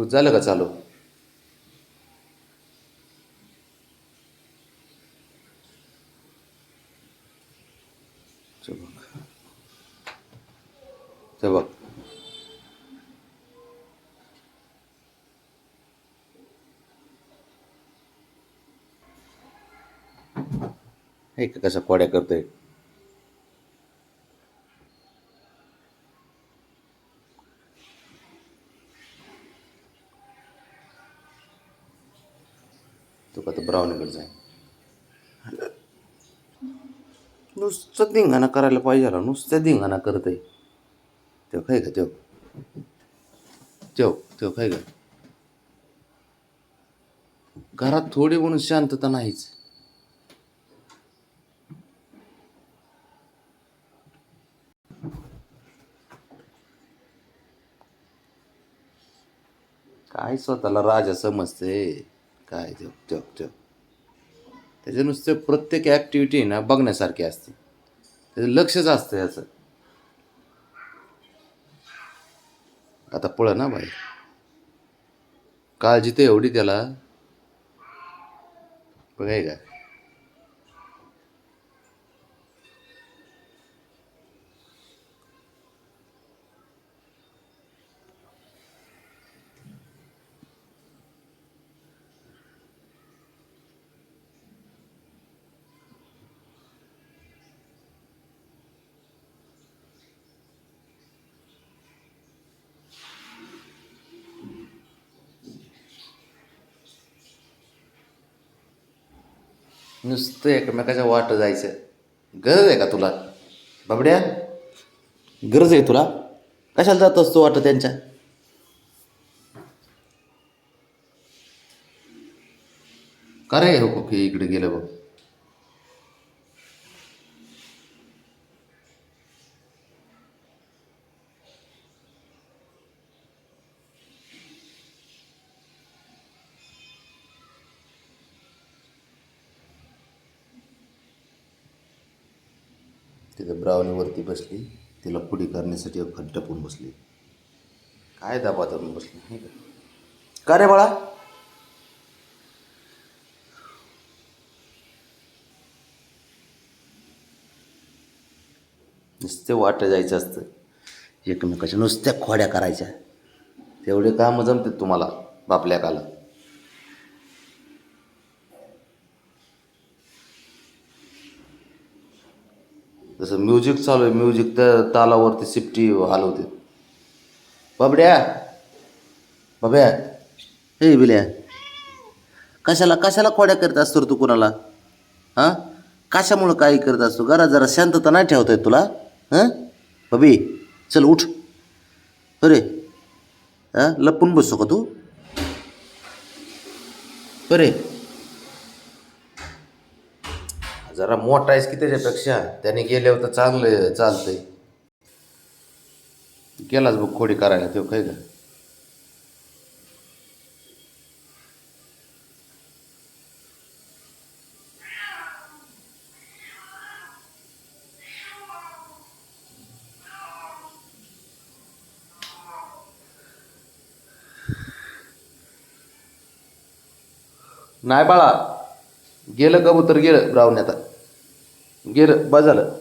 झालं का चालू? बघ ते बघ. हे का कसा कोड्या करतोय. तो का तर ब्राउनीकडे जाईल. नुसतं धिंगाणा करायला पाहिजे ना, नुसतं धिंगाणा करत आहे. तेव्हा काय का तेव्हा काय का घरात थोडी म्हणून शांतता नाहीच. काय स्वतःला राजा समजते काय. तेव्हा त्याचे नुसते प्रत्येक ॲक्टिव्हिटी ना बघण्यासारखी असते. त्याचं लक्षच असतं याचं. आता पळ ना बाई, काळजी तर एवढी त्याला. बघाय का नुसतं एकमेकाच्या वाट जायचं. गरज आहे का तुला बाबड्या? गरज आहे तुला? कशाला जात असतो वाटं त्यांच्या? का रे हो की इकडे गेलं बघ. तिथं ब्राउनीवरती बसली, तिला पुढी करण्यासाठी खड्डपून बसली. काय दाबा धरून बसली नाही का रे बाळा? नुसते वाट जायचं असतं, एकमेकाच्या नुसत्या खोड्या करायच्या. तेवढे कामं जमतात तुम्हाला बापल्याकाला. जसं म्युझिक चालू आहे, म्युझिक त्या तालावरती सिफ्टी हलवते. बाबड्या बाब्या, हे बिल्या, कशाला कशाला खोड्या करत असतो रे तू कुणाला? हां, कशामुळं काही करत असतो? घरात जरा शांतता नाही ठेवता येत तुला? हां बबी, चल उठ. अरे हां, लपून बसतो का तू? अरे जरा मोठा आहेस की त्याच्यापेक्षा, त्याने गेल्यावर तर चांगलं चालतंय. गेलाच बघ खोडी करायला तो काय का. नाही बाळा, गेलं कबूतर गेलं ब्राऊन आता. गेलं बस झालं.